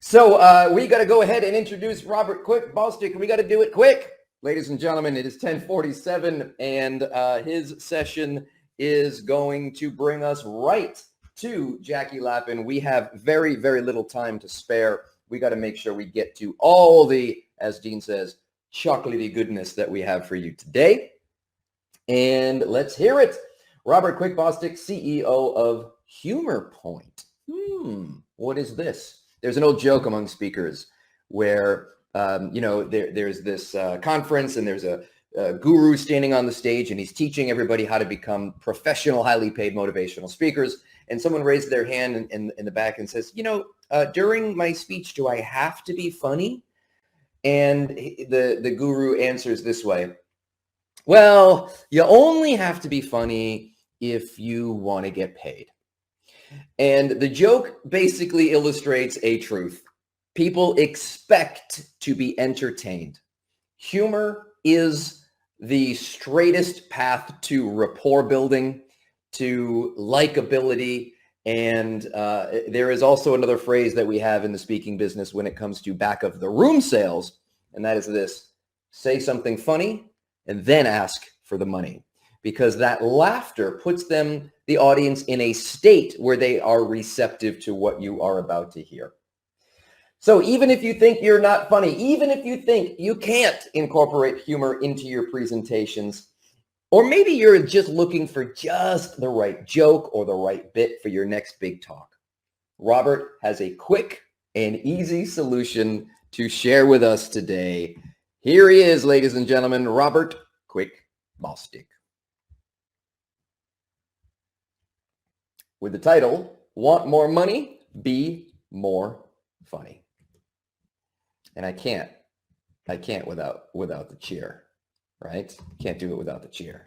So we got to go ahead and introduce Robert quick, Bostick, and we got to do it quick. Ladies and gentlemen, it is 10:47, and his session is going to bring us right to Jackie Lappin. We have very, very little time to spare. We got to make sure we get to all the, as Dean says, chocolatey goodness that we have for you today. And let's hear it. Robert Quick Bostick, CEO of Humor Point. What is this? There's an old joke among speakers where, there's this conference and there's a guru standing on the stage and he's teaching everybody how to become professional, highly paid motivational speakers. And someone raised their hand in the back and says, during my speech, do I have to be funny? And the guru answers this way. Well, you only have to be funny if you want to get paid. And the joke basically illustrates a truth. People expect to be entertained. Humor is the straightest path to rapport building, to likability. And there is also another phrase that we have in the speaking business when it comes to back of the room sales. And that is this: say something funny and then ask for the money. Because that laughter puts the audience in a state where they are receptive to what you are about to hear. So even if you think you're not funny, even if you think you can't incorporate humor into your presentations, or maybe you're just looking for just the right joke or the right bit for your next big talk, Robert has a quick and easy solution to share with us today. Here he is, ladies and gentlemen, Robert Quick Bostick. With the title, Want More Money? Be More Funny. And I can't without the cheer, right? Can't do it without the cheer.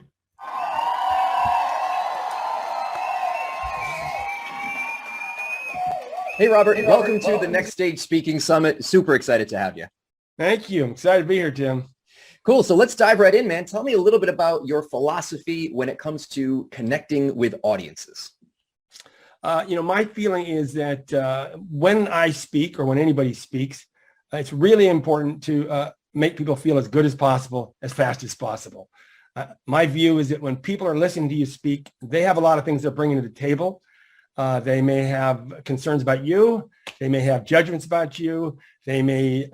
Hey, Robert, welcome to the Next Stage Speaking Summit. Super excited to have you. Thank you. I'm excited to be here, Tim. Cool. So let's dive right in, man. Tell me a little bit about your philosophy when it comes to connecting with audiences. My feeling is that when I speak or when anybody speaks, it's really important to make people feel as good as possible, as fast as possible. My view is that when people are listening to you speak, they have a lot of things they're bringing to the table. They may have concerns about you. They may have judgments about you. They may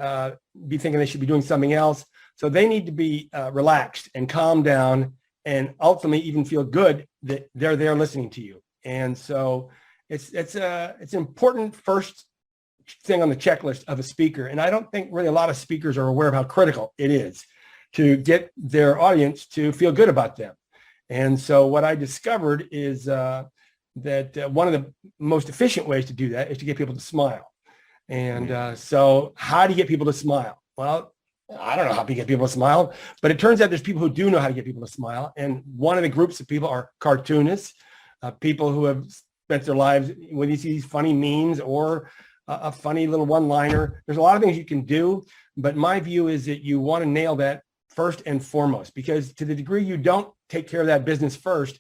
be thinking they should be doing something else. So they need to be relaxed and calm down and ultimately even feel good that they're there listening to you. And so it's an important first thing on the checklist of a speaker. And I don't think really a lot of speakers are aware of how critical it is to get their audience to feel good about them. And so what I discovered is that one of the most efficient ways to do that is to get people to smile. And so how do you get people to smile? Well, I don't know how to get people to smile, but it turns out there's people who do know how to get people to smile. And one of the groups of people are cartoonists. People who have spent their lives when you see these funny memes or a funny little one-liner. There's a lot of things you can do, but my view is that you want to nail that first and foremost, because to the degree you don't take care of that business first,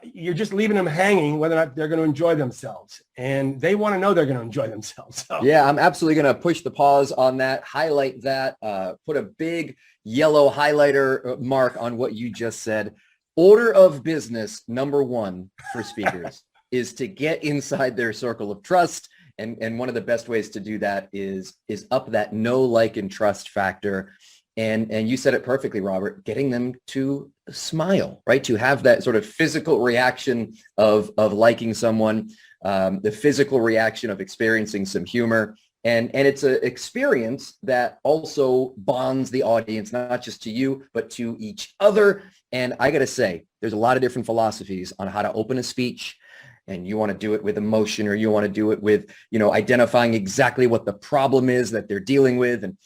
you're just leaving them hanging whether or not they're going to enjoy themselves. And they want to know they're going to enjoy themselves. So. Yeah, I'm absolutely going to push the pause on that, highlight that, put a big yellow highlighter mark on what you just said. Order of business number one for speakers is to get inside their circle of trust. And one of the best ways to do that is up that know, like, and trust factor. And you said it perfectly, Robert, getting them to smile, right? To have that sort of physical reaction of liking someone, the physical reaction of experiencing some humor. And it's an experience that also bonds the audience, not just to you, but to each other. And I got to say, there's a lot of different philosophies on how to open a speech. And you want to do it with emotion, or you want to do it with, identifying exactly what the problem is that they're dealing with. And,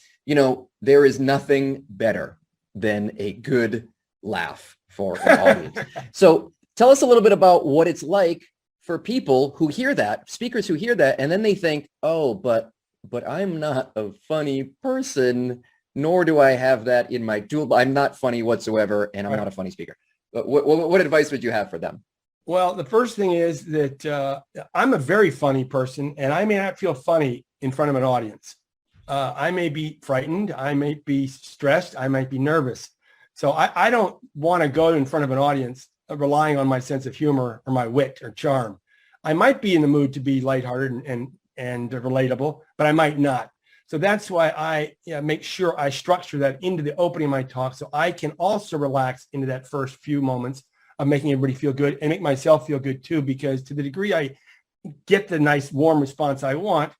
there is nothing better than a good laugh for an audience. So tell us a little bit about what it's like for people who hear that, speakers who hear that, and then they think, oh, but I'm not a funny person, nor do I have that in my tool. I'm not funny whatsoever, and I'm not a funny speaker. But what advice would you have for them? Well, the first thing is that I'm a very funny person, and I may not feel funny in front of an audience. I may be frightened. I may be stressed. I might be nervous. So I don't want to go in front of an audience relying on my sense of humor or my wit or charm. I might be in the mood to be lighthearted and relatable, but I might not. So that's why I make sure I structure that into the opening of my talk so I can also relax into that first few moments of making everybody feel good and make myself feel good too, because to the degree I get the nice warm response I want,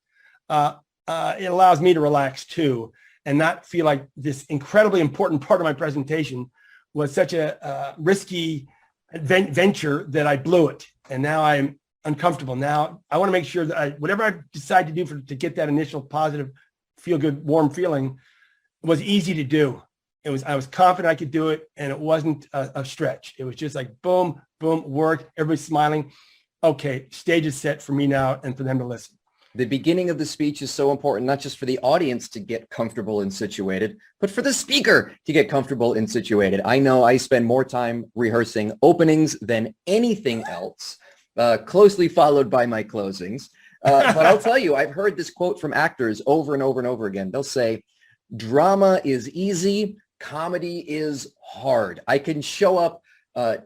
it allows me to relax too and not feel like this incredibly important part of my presentation was such a risky venture that I blew it. And now I'm uncomfortable. Now I want to make sure that whatever I decide to do to get that initial positive, feel good, warm feeling was easy to do. I was confident I could do it, and it wasn't a stretch. It was just like boom, boom, worked. Everybody's smiling. Okay, stage is set for me now and for them to listen. The beginning of the speech is so important, not just for the audience to get comfortable and situated, but for the speaker to get comfortable and situated. I know I spend more time rehearsing openings than anything else, closely followed by my closings. But I'll tell you, I've heard this quote from actors over and over and over again. They'll say, drama is easy, comedy is hard. I can show up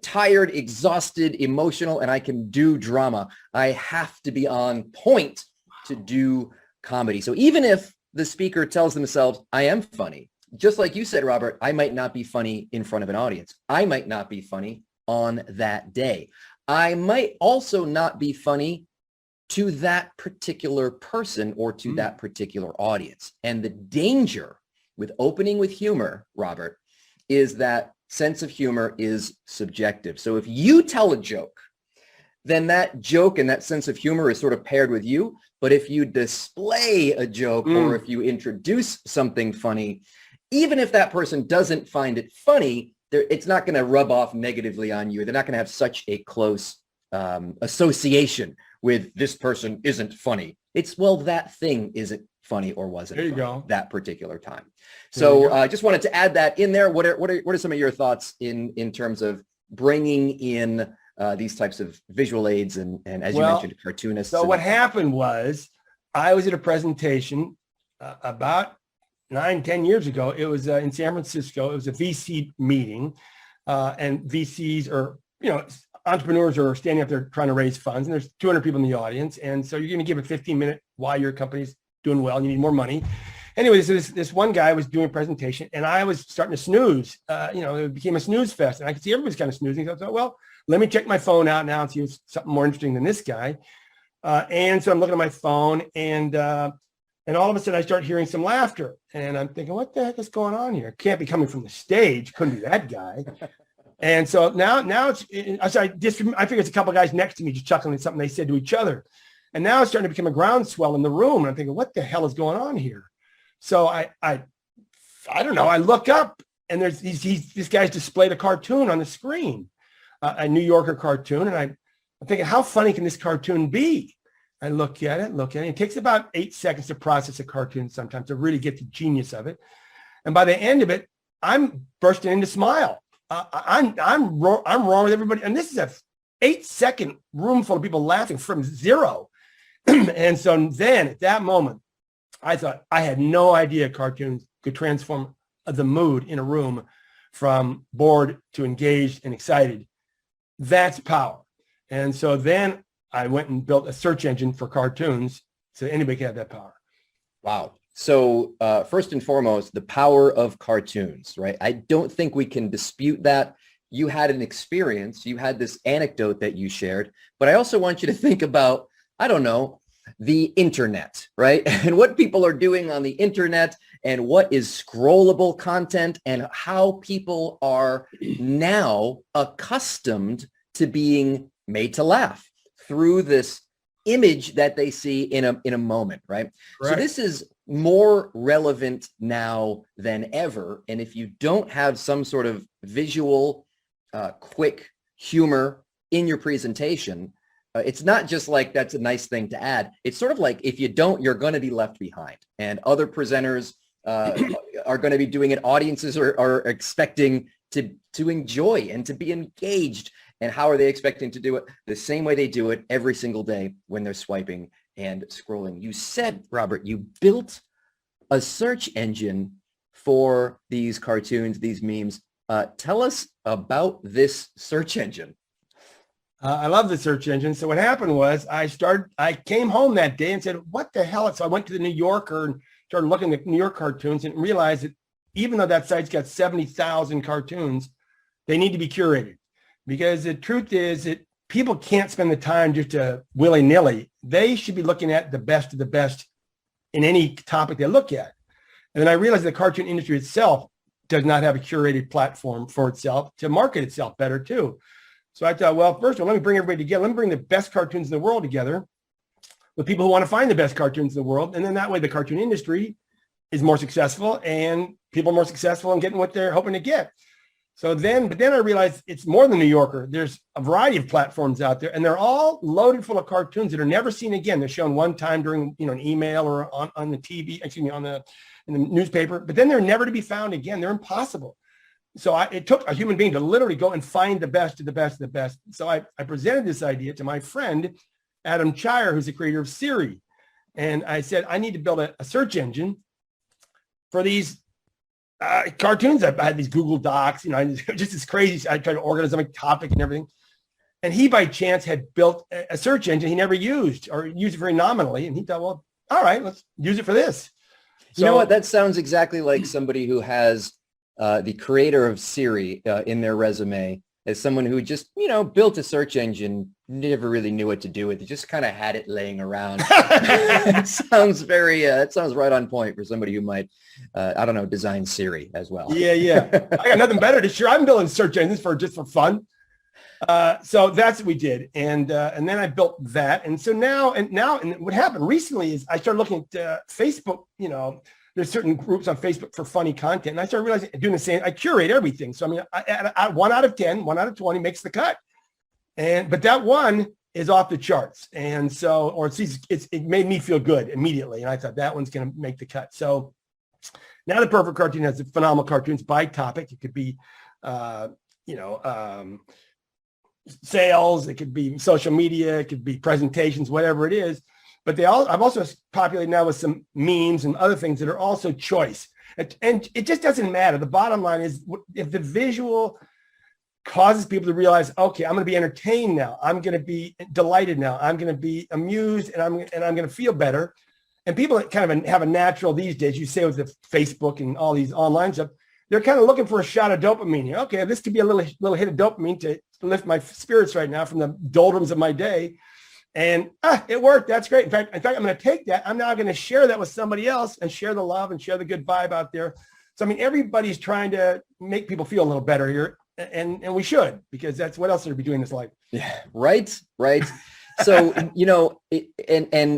tired, exhausted, emotional, and I can do drama. I have to be on point to do comedy. So even if the speaker tells themselves, I am funny, just like you said, Robert, I might not be funny in front of an audience. I might not be funny on that day. I might also not be funny to that particular person or to that particular audience. And the danger with opening with humor, Robert, is that sense of humor is subjective. So if you tell a joke, then that joke and that sense of humor is sort of paired with you. But if you display a joke or if you introduce something funny, even if that person doesn't find it funny, it's not going to rub off negatively on you. They're not going to have such a close association with this person isn't funny. It's, well, that thing isn't funny or wasn't there you funny go. that particular time. So I just wanted to add that in there. What are some of your thoughts in terms of bringing in these types of visual aids and as you mentioned, cartoonists? So what happened was I was at a presentation about 9-10 years ago. It was in San Francisco. It was a VC meeting, and VCs are, entrepreneurs are standing up there trying to raise funds, and there's 200 people in the audience. And so you're going to give a 15-minute why your company's doing well and you need more money. Anyways, this one guy was doing a presentation, and I was starting to snooze. It became a snooze fest, and I could see everybody's kind of snoozing. So I thought, well, let me check my phone out now and see if something more interesting than this guy. And so I'm looking at my phone, and all of a sudden I start hearing some laughter, and I'm thinking, what the heck is going on here? It can't be coming from the stage. Couldn't be that guy. And so now I figure it's a couple of guys next to me just chuckling at something they said to each other. And now it's starting to become a groundswell in the room. And I'm thinking, what the hell is going on here? So I don't know. I look up, and there's this guy's displayed a cartoon on the screen, a New Yorker cartoon. And I'm thinking, how funny can this cartoon be? I look at it. It takes about 8 seconds to process a cartoon sometimes to really get the genius of it. And by the end of it, I'm bursting into smile. I'm wrong with everybody. And this is a 8-second room full of people laughing from zero. And so then at that moment, I thought I had no idea cartoons could transform the mood in a room from bored to engaged and excited. That's power. And so then I went and built a search engine for cartoons so anybody can have that power. Wow. So first and foremost, the power of cartoons, right? I don't think we can dispute that. You had an experience, you had this anecdote that you shared, but I also want you to think about, I don't know, the internet, right? And what people are doing on the internet and what is scrollable content and how people are now accustomed to being made to laugh through this image that they see in a moment, right? Correct. So this is more relevant now than ever. And if you don't have some sort of visual, quick humor in your presentation, it's not just like that's a nice thing to add. It's sort of like if you don't, you're going to be left behind. And other presenters are going to be doing it. Audiences are expecting to enjoy and to be engaged. And how are they expecting to do it? The same way they do it every single day when they're swiping and scrolling. You said, Robert, you built a search engine for these cartoons, these memes. Tell us about this search engine. I love the search engine. So what happened was I came home that day and said, what the hell? So I went to the New Yorker and started looking at New York cartoons and realized that even though that site's got 70,000 cartoons, they need to be curated, because the truth is that people can't spend the time just to willy-nilly. They should be looking at the best of the best in any topic they look at. And then I realized the cartoon industry itself does not have a curated platform for itself to market itself better too. So I thought, well, first of all, let me bring everybody together. Let me bring the best cartoons in the world together with people who want to find the best cartoons in the world. And then that way the cartoon industry is more successful and people are more successful in getting what they're hoping to get. But then I realized it's more than New Yorker. There's a variety of platforms out there, and they're all loaded full of cartoons that are never seen again. They're shown one time during, an email or on the TV, in the newspaper, but then they're never to be found again. They're impossible. So it took a human being to literally go and find the best of the best of the best. So I presented this idea to my friend, Adam Chire, who's the creator of Siri. And I said, I need to build a search engine for these cartoons. I had these Google Docs, just as crazy. I tried to organize my topic and everything. And he, by chance, had built a search engine he never used, or used it very nominally. And he thought, well, all right, let's use it for this. You know what? That sounds exactly like somebody who has the creator of Siri in their resume as someone who just, built a search engine, never really knew what to do with it, just kind of had it laying around. It sounds it sounds right on point for somebody who might, design Siri as well. Yeah. I got nothing better to share. I'm building search engines just for fun. So that's what we did. And then I built that. And so now what happened recently is I started looking at Facebook, there's certain groups on Facebook for funny content. And I started realizing doing the same. I curate everything. So, I 1 out of 10, 1 out of 20 makes the cut. But that one is off the charts. And so, it made me feel good immediately. And I thought that one's going to make the cut. So now the Perfect Cartoon has phenomenal cartoons by topic. It could be, sales, it could be social media, it could be presentations, whatever it is. But I've also populated now with some memes and other things that are also choice. And it just doesn't matter. The bottom line is, if the visual causes people to realize, okay, I'm going to be entertained now, I'm going to be delighted now, I'm going to be amused, and I'm going to feel better. And people kind of have a natural these days, you say with the Facebook and all these online stuff, they're kind of looking for a shot of dopamine here. Okay, this could be a little hit of dopamine to lift my spirits right now from the doldrums of my day. And it worked. That's great. In fact, I'm going to take that. I'm now going to share that with somebody else and share the love and share the good vibe out there. So, everybody's trying to make people feel a little better here. And we should, because that's what else are we doing in this life. Yeah, right. So, and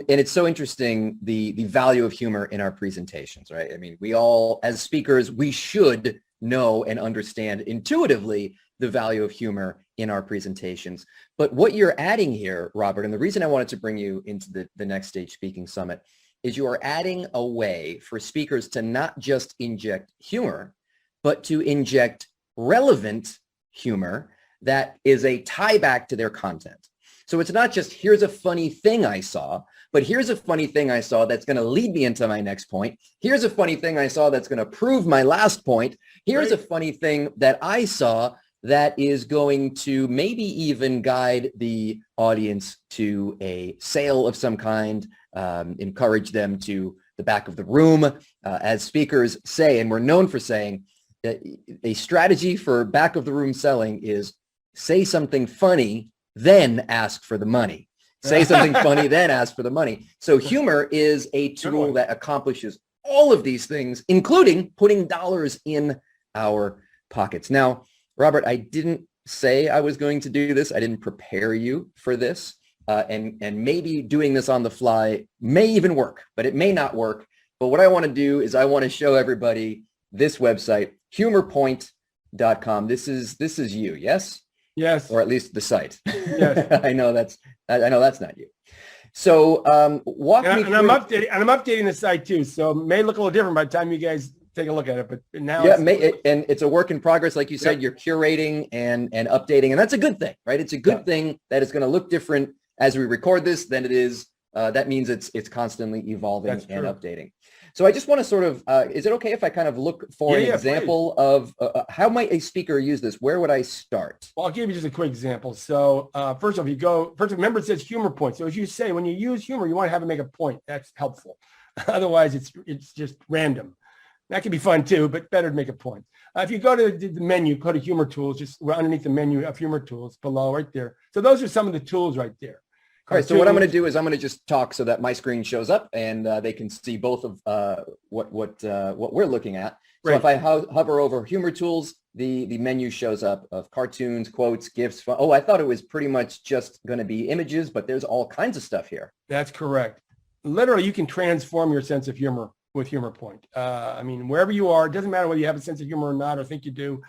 it's so interesting, the value of humor in our presentations, right? We all, as speakers, we should know and understand intuitively the value of humor in our presentations. But what you're adding here, Robert, and the reason I wanted to bring you into the Next Stage Speaking Summit, is you are adding a way for speakers to not just inject humor, but to inject relevant humor that is a tie back to their content. So it's not just, here's a funny thing I saw, but here's a funny thing I saw that's going to lead me into my next point. Here's a funny thing I saw that's going to prove my last point. Here's a funny thing that I saw that is going to maybe even guide the audience to a sale of some kind, encourage them to the back of the room. As speakers say, and we're known for saying, that a strategy for back of the room selling is say something funny, then ask for the money. Say something funny, then ask for the money. So humor is a tool that accomplishes all of these things, including putting dollars in our pockets. Now, Robert, I didn't say I was going to do this. I didn't prepare you for this. And maybe doing this on the fly may even work, but it may not work. But what I want to do is I want to show everybody this website, humorpoint.com. This is you, yes? Yes. Or at least the site. Yes. I know that's not you. So walk me through. I'm updating the site too. So it may look a little different by the time you guys take a look at it, but now and it's a work in progress. Like you said, you're curating and updating, and that's a good thing, right? It's a good thing that it's going to look different as we record this than it is that means it's constantly evolving That's and true. updating. So I just want to sort of, is it okay if I kind of look for an example of how might a speaker use this? Where would I start? Well, I'll give you just a quick example. So first off, remember it says humor point. So as you say, when you use humor, you want to have it make a point. That's helpful. Otherwise, it's just random. That can be fun too, but better to make a point. If you go to the menu, go to humor tools, just underneath the menu of humor tools below right there. So those are some of the tools right there. All right, so what I'm going to do is I'm going to just talk so that my screen shows up and they can see both of what we're looking at. So Right. if I hover over humor tools, the menu shows up of cartoons, quotes, GIFs. Oh, I thought it was pretty much just going to be images, but there's all kinds of stuff here. That's correct. Literally, you can transform your sense of humor with Humor Point. I mean, wherever you are, it doesn't matter whether you have a sense of humor or not, or think you do.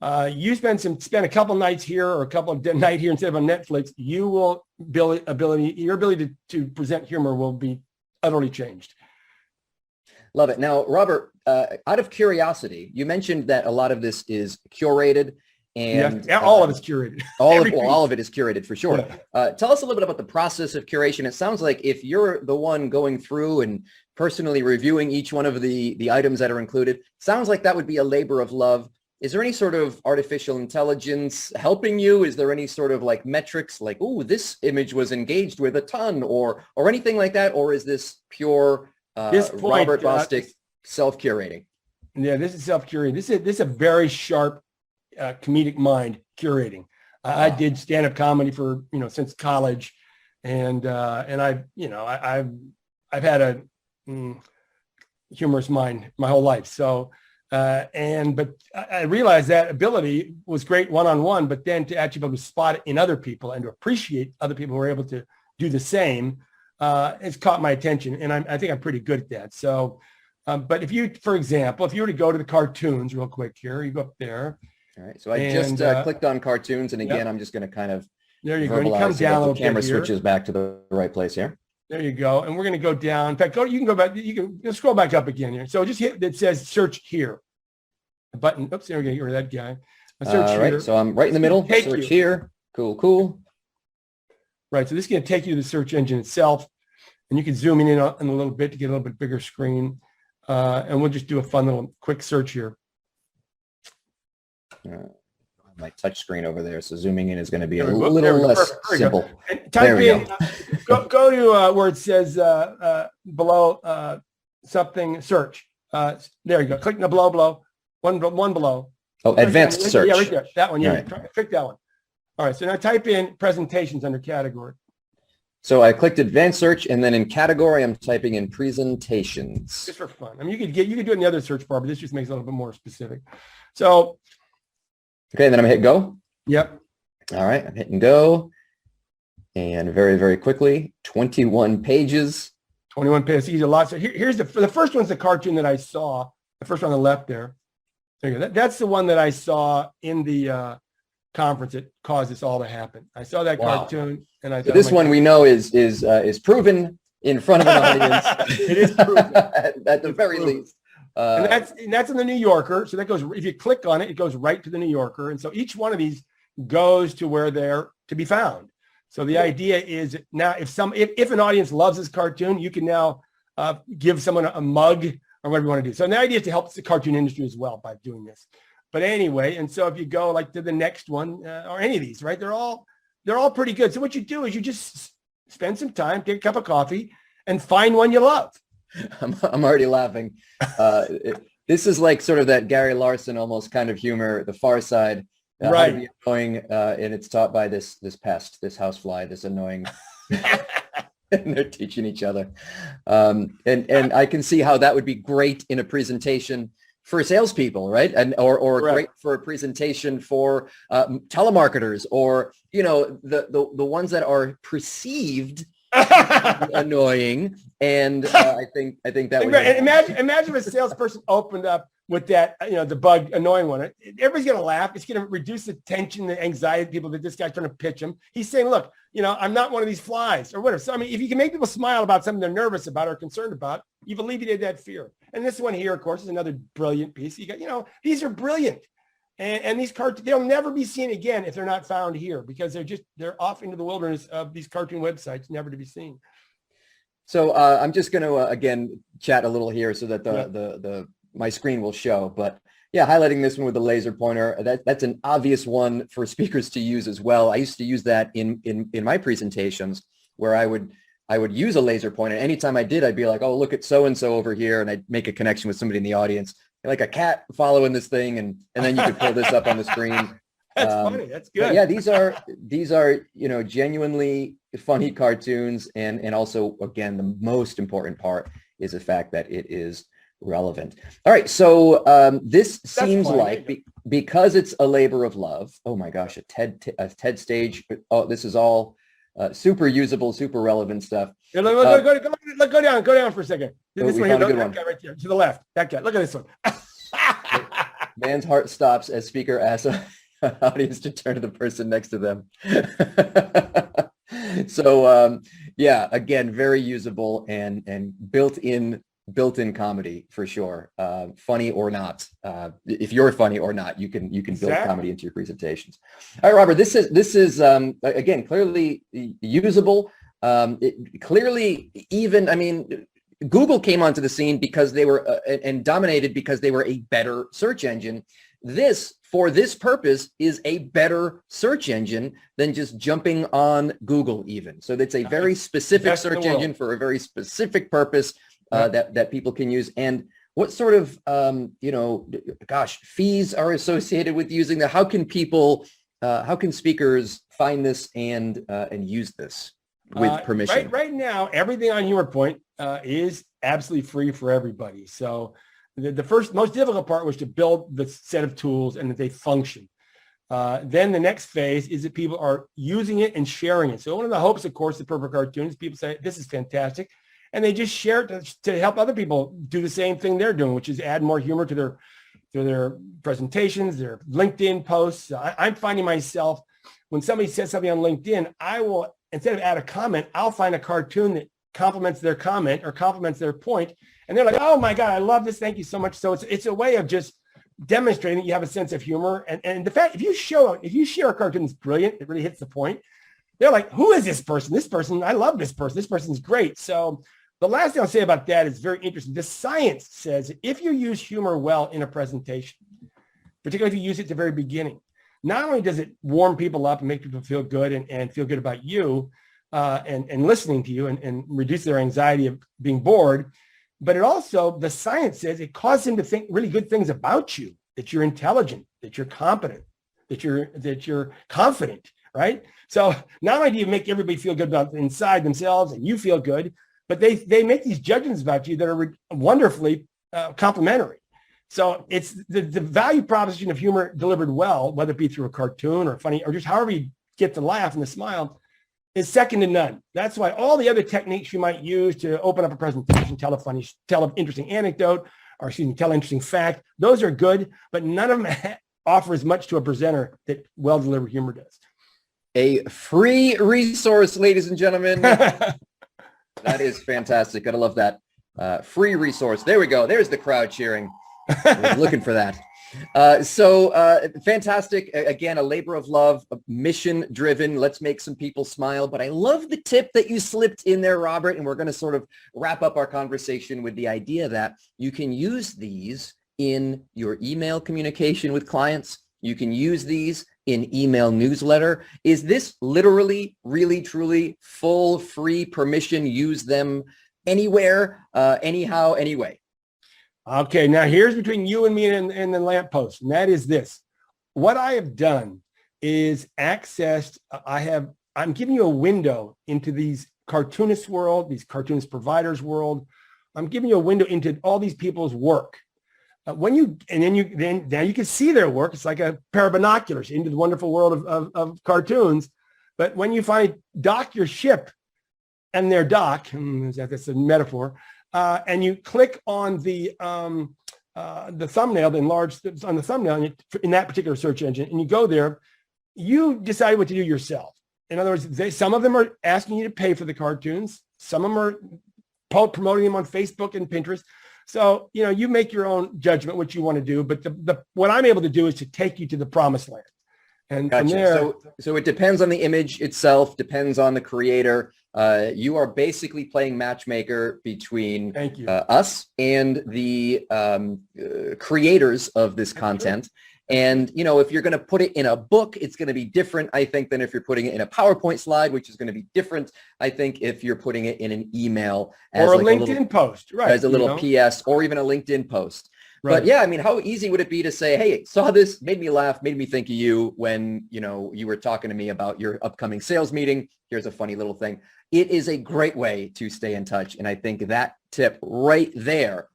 You spend a couple nights here or a couple of nights here instead of on Netflix, you will your ability to present humor will be utterly changed. Love it. Now, Robert, out of curiosity, you mentioned that a lot of this is curated. And yeah, all of it's curated. All of it is curated for sure. Yeah. Tell us a little bit about the process of curation. It sounds like if you're the one going through and personally reviewing each one of the items that are included, sounds like that would be a labor of love. Is there any sort of artificial intelligence helping you? Is there any sort of like metrics like, oh, this image was engaged with a ton or anything like that? Or is this pure Robert Bostick self-curating? Yeah, this is self-curating. This is a very sharp comedic mind curating. I did stand-up comedy for since college, and I've had a humorous mind my whole life. So but I realized that ability was great one-on-one, but then to actually be able to spot it in other people and to appreciate other people who are able to do the same, it's caught my attention, and I think I'm pretty good at that. So, but for example, if you were to go to the cartoons real quick here, you go up there. All right, so I just clicked on cartoons, and again, yep. I'm just going to kind of there you go. And you come down a little bit. The camera switches back to the right place here. There you go, and we're going to go down. In fact, you can go back. You can scroll back up again here. So just hit it says search here. The button. Oops, there we go. Get rid of that guy. Search here. Right, so I'm right in the middle. Search here. Cool. Right, so this is going to take you to the search engine itself, and you can zoom in a little bit to get a little bit bigger screen, and we'll just do a fun little quick search here. My touch screen over there, so zooming in is going to be a little less simple. Type in, go to where it says below something search. There you go. Click the below, one below. Oh, advanced search. Yeah, right there. That one. Yeah, right. Click that one. All right. So now type in presentations under category. So I clicked advanced search, and then in category, I'm typing in presentations. Just for fun. I mean, you could do it in the other search bar, but this just makes it a little bit more specific. So. Okay, then I'm gonna hit go. Yep. All right, I'm hitting go. And very, very quickly, 21 pages. 21 pages, easy a lot. So here's the first one's the cartoon that I saw. The first one on the left there. There you go. That's the one that I saw in the conference that caused this all to happen. I saw that cartoon, and I thought, this one we know is proven in front of an audience. It is proven at the very least. And that's in the New Yorker. So that goes, if you click on it, it goes right to the New Yorker. And so each one of these goes to where they're to be found. So the idea is now if an audience loves this cartoon, you can now give someone a mug or whatever you want to do. So the idea is to help the cartoon industry as well by doing this. But anyway, and so if you go like to the next one or any of these, right, they're all pretty good. So what you do is you just spend some time, take a cup of coffee, and find one you love. I'm already laughing. This is like sort of that Gary Larson almost kind of humor, The Far Side. Right. How to be annoying, and it's taught by this pest, this housefly, this annoying. And they're teaching each other. And I can see how that would be great in a presentation for salespeople, right? And or great for a presentation for telemarketers, or the ones that are perceived annoying. And I think that would imagine if a salesperson opened up with that, the bug annoying one. Everybody's going to laugh. It's going to reduce the tension, the anxiety, people that this guy's trying to pitch him. He's saying, look, I'm not one of these flies or whatever. So, I mean, if you can make people smile about something they're nervous about or concerned about, you've alleviated that fear. And this one here, of course, is another brilliant piece. You got, these are brilliant. And these cartoons, they'll never be seen again if they're not found here, because they're off into the wilderness of these cartoon websites, never to be seen. So I'm just going to, again, chat a little here so that my screen will show. But yeah, highlighting this one with the laser pointer, that's an obvious one for speakers to use as well. I used to use that in my presentations where I would use a laser pointer. Anytime I did, I'd be like, oh, look at so-and-so over here. And I'd make a connection with somebody in the audience, like a cat following this thing. And then you could pull this up on the screen. That's funny. That's good. Yeah, these are, genuinely funny cartoons. And also, again, the most important part is the fact that it is relevant. All right. So this seems like because it's a labor of love. Oh my gosh, a TED stage. Oh, this is all super usable, super relevant stuff. Yeah, go down for a second. This one here, that guy right there to the left. That guy. Look at this one. Man's heart stops as speaker asks audience to turn to the person next to them. So yeah, again, very usable and built-in comedy for sure. Funny or not, if you're funny or not, you can build comedy into your presentations. All right, Robert, this is again clearly usable. Clearly, even I mean, Google came onto the scene because they were and dominated because they were a better search engine. This, for this purpose, is a better search engine than just jumping on Google even. So that's a very specific search engine for a very specific purpose that people can use. And what sort of, fees are associated with using that? How can people, how can speakers find this and use this with permission? Right now, everything on HumorPoint is absolutely free for everybody. So the first most difficult part was to build the set of tools and that they function. Then the next phase is that people are using it and sharing it. So one of the hopes, of course, of Perfect Cartoons, people say, this is fantastic. And they just share it to help other people do the same thing they're doing, which is add more humor to their presentations, their LinkedIn posts. I'm finding myself, when somebody says something on LinkedIn, I will, instead of add a comment, I'll find a cartoon that complements their comment or complements their point. And they're like, oh my God, I love this. Thank you so much. So it's a way of just demonstrating that you have a sense of humor. And the fact, if you share a cartoon that's brilliant, it really hits the point. They're like, who is this person? This person, I love this person. This person's great. So the last thing I'll say about that is very interesting. The science says that if you use humor well in a presentation, particularly if you use it at the very beginning, not only does it warm people up and make people feel good and feel good about you and listening to you and reduce their anxiety of being bored, but it also, the science says it causes them to think really good things about you, that you're intelligent, that you're competent, that you're confident, right? So not only do you make everybody feel good about inside themselves and you feel good, but they make these judgments about you that are wonderfully complimentary. So it's the value proposition of humor delivered well, whether it be through a cartoon or funny, or just however you get the laugh and the smile, is second to none. That's why all the other techniques you might use to open up a presentation, tell an interesting anecdote, or tell an interesting fact, those are good, but none of them offer as much to a presenter that well-delivered humor does. A free resource, ladies and gentlemen. That is fantastic. Gotta love that. Free resource. There we go. There's the crowd cheering. I was looking for that. Fantastic. Again, a labor of love, mission driven. Let's make some people smile. But I love the tip that you slipped in there, Robert. And we're going to sort of wrap up our conversation with the idea that you can use these in your email communication with clients. You can use these in email newsletter. Is this literally, really, truly full free permission? Use them anywhere, anyhow, anyway. Okay, now here's between you and me and the lamppost, and that is this. What I have done is I'm giving you a window into these cartoonists world, these cartoonist providers world. I'm giving you a window into all these people's work. Now you can see their work. It's like a pair of binoculars into the wonderful world of cartoons. But when you finally dock your ship and their dock, that's a metaphor, and you click on the thumbnail, the enlarged on the thumbnail in that particular search engine, and you go there, you decide what to do yourself. In other words, some of them are asking you to pay for the cartoons. Some of them are promoting them on Facebook and Pinterest. So, you make your own judgment what you want to do. But what I'm able to do is to take you to the promised land. And Gotcha. from there, So it depends on the image itself, depends on the creator. You are basically playing matchmaker between thank you. us and the creators of this content. And, you know, if you're going to put it in a book, it's going to be different, I think, than if you're putting it in a PowerPoint slide, which is going to be different, I think, if you're putting it in an email as or a like LinkedIn post, right? As a little PS or even a LinkedIn post. Right. But yeah, I mean, how easy would it be to say, hey, saw this, made me laugh, made me think of you when, you know, you were talking to me about your upcoming sales meeting. Here's a funny little thing. It is a great way to stay in touch. And I think that tip right there,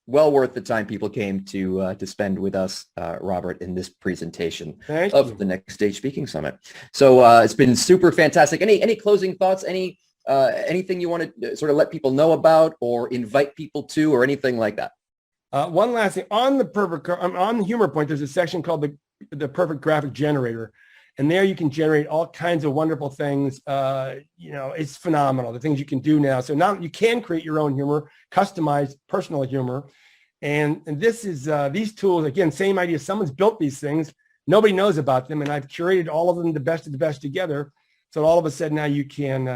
well worth the time people came to spend with us, Robert, in this presentation of the Next Stage Speaking Summit. So it's been super fantastic. Any closing thoughts? Anything you want to sort of let people know about or invite people to or anything like that? One last thing on the Humor Point, there's a section called the Perfect Graphic Generator. And there you can generate all kinds of wonderful things. You know, it's phenomenal, the things you can do now. So now you can create your own humor, customized personal humor. And this is these tools, again, same idea. Someone's built these things. Nobody knows about them. And I've curated all of them, the best of the best together. So all of a sudden now you can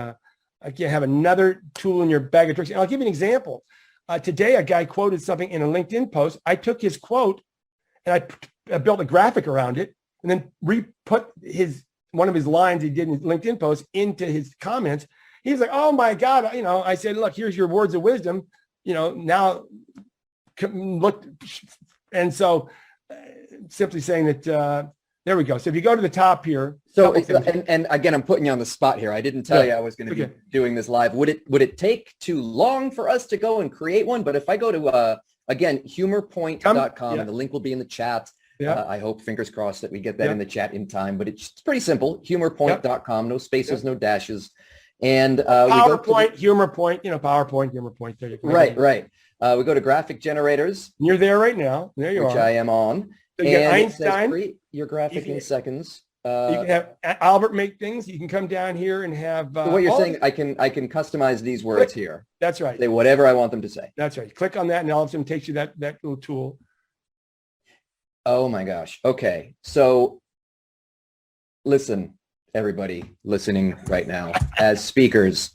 have another tool in your bag of tricks. And I'll give you an example. Today, a guy quoted something in a LinkedIn post. I took his quote and I built a graphic around it and then re-put one of his lines he did in his LinkedIn post into his comments. He's like, oh my God. You know, I said, look, here's your words of wisdom. You know, now look. And so simply saying that, there we go. So if you go to the top here. So, and again, I'm putting you on the spot here. I didn't tell you I was going to be doing this live. Would it take too long for us to go and create one? But if I go to, again, humorpoint.com, and the link will be in the chat. I hope, fingers crossed, that we get that in the chat in time. But it's pretty simple. Humorpoint.com, no spaces, no dashes. And PowerPoint, Humor Point, you know, PowerPoint, Humor Point. There you go. Right. We go to graphic generators. You're there right now. There you are. Which I am on. So you and Einstein. Create your graphic in seconds. You can have Albert make things. You can come down here and have. So what you're saying, I can customize these words here. That's right. Say whatever I want them to say. That's right. Click on that, and all of a sudden takes you that little tool. Oh my gosh. Okay. So listen, everybody listening right now, as speakers,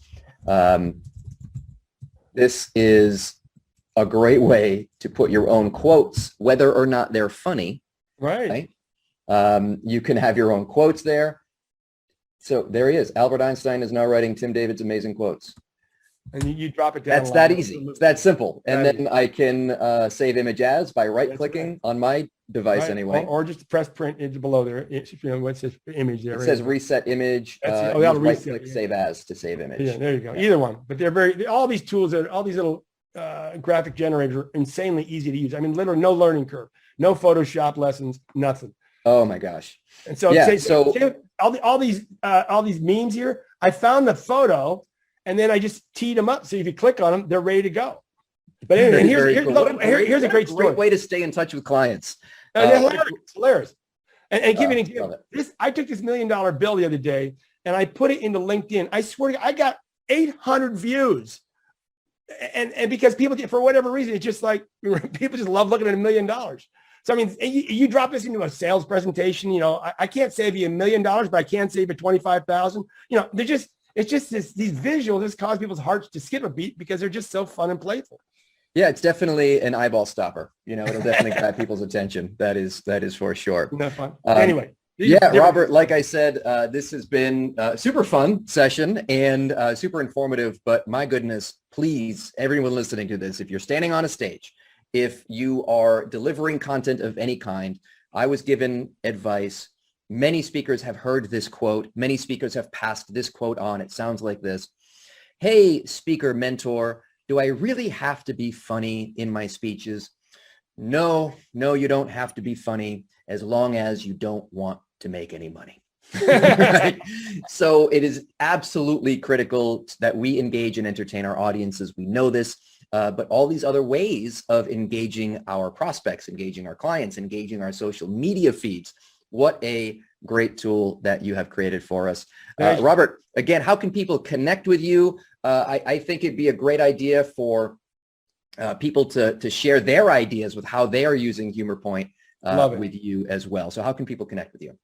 this is a great way to put your own quotes, whether or not they're funny. Right. You can have your own quotes there. So there he is. Albert Einstein is now writing Tim David's amazing quotes. And you drop it down. That's that easy. It's that simple. And then I can save image as by right-clicking on my device anyway. Or just press print. It's below there. It's, you know, what's this image there? It says reset image. Right-click save as to save image. Yeah, there you go. Either one. But all these tools, all these little graphic generators are insanely easy to use. I mean, literally no learning curve, no Photoshop lessons, nothing. Oh my gosh. And so, all these memes here, I found the photo and then I just teed them up. So if you click on them, they're ready to go. But anyway, here's a great story. Great way to stay in touch with clients. Hilarious. And give you an example. I took this $1 million bill the other day and I put it into LinkedIn. I swear to God, I got 800 views. And because people, for whatever reason, it's just like people just love looking at $1 million. So, I mean, you drop this into a sales presentation, you know, I can't save you $1 million, but I can save you 25,000. You know, it's just these visuals just cause people's hearts to skip a beat because they're just so fun and playful. Yeah, it's definitely an eyeball stopper. You know, it'll definitely grab people's attention. That is for sure. Isn't that fun? Anyway. Yeah, Robert, like I said, this has been a super fun session and super informative, but my goodness, please, everyone listening to this, if you're standing on a stage, if you are delivering content of any kind, I was given advice. Many speakers have heard this quote. Many speakers have passed this quote on. It sounds like this. Hey, speaker mentor, do I really have to be funny in my speeches? No, you don't have to be funny as long as you don't want to make any money. Right? So it is absolutely critical that we engage and entertain our audiences. We know this, but all these other ways of engaging our prospects, engaging our clients, engaging our social media feeds. What a great tool that you have created for us. Robert, again, how can people connect with you? I think it'd be a great idea for people to share their ideas with how they are using Humor Point. with you as well. So how can people connect with you?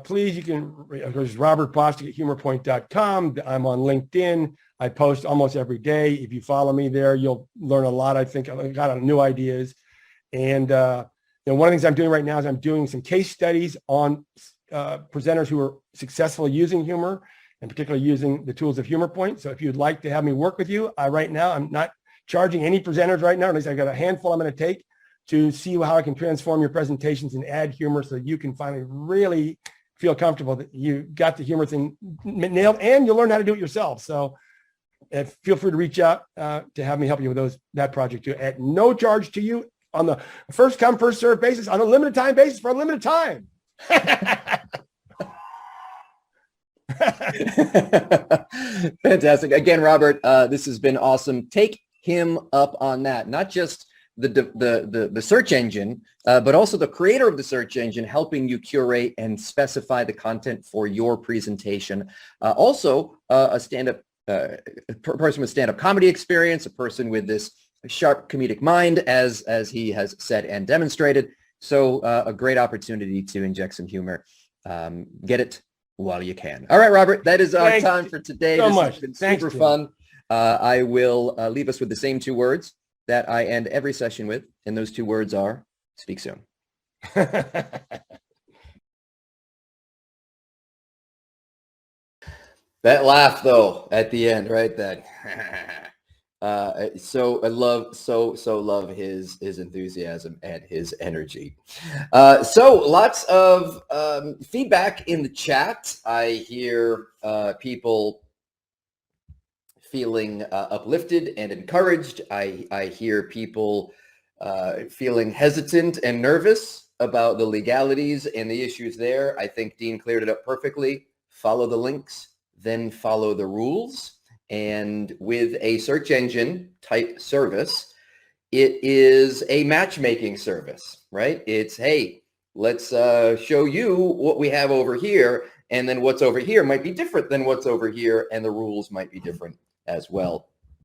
Please, you can, there's Robert Bostick at humorpoint.com. I'm on LinkedIn. I post almost every day. If you follow me there, you'll learn a lot. I think I got new ideas. And one of the things I'm doing right now is I'm doing some case studies on presenters who are successful using humor, and particularly using the tools of HumorPoint. So if you'd like to have me work with you, right now, I'm not charging any presenters right now. At least I've got a handful I'm going to take to see how I can transform your presentations and add humor so that you can finally really feel comfortable that you got the humor thing nailed, and you'll learn how to do it yourself. So feel free to reach out to have me help you with that project too, at no charge to you, on the first come, first serve basis, on a limited time basis for a limited time. Fantastic. Again, Robert, this has been awesome. Take him up on that. Not just the search engine, but also the creator of the search engine helping you curate and specify the content for your presentation. Also, a stand-up person with stand-up comedy experience, a person with this sharp comedic mind, as he has said and demonstrated. So a great opportunity to inject some humor. Get it while you can. All right, Robert, that is our time for today. So this much. has been Thanks, super Tim. fun. I will leave us with the same 2 words that I end every session with, and those 2 words are speak soon. That laugh though at the end, right? That so I love love his enthusiasm and his energy. So lots of feedback in the chat. I hear people feeling uplifted and encouraged. I hear people feeling hesitant and nervous about the legalities and the issues there. I think Dean cleared it up perfectly. Follow the links, then follow the rules. And with a search engine type service, it is a matchmaking service, right? It's, hey, let's show you what we have over here. And then what's over here might be different than what's over here. And the rules might be different as well.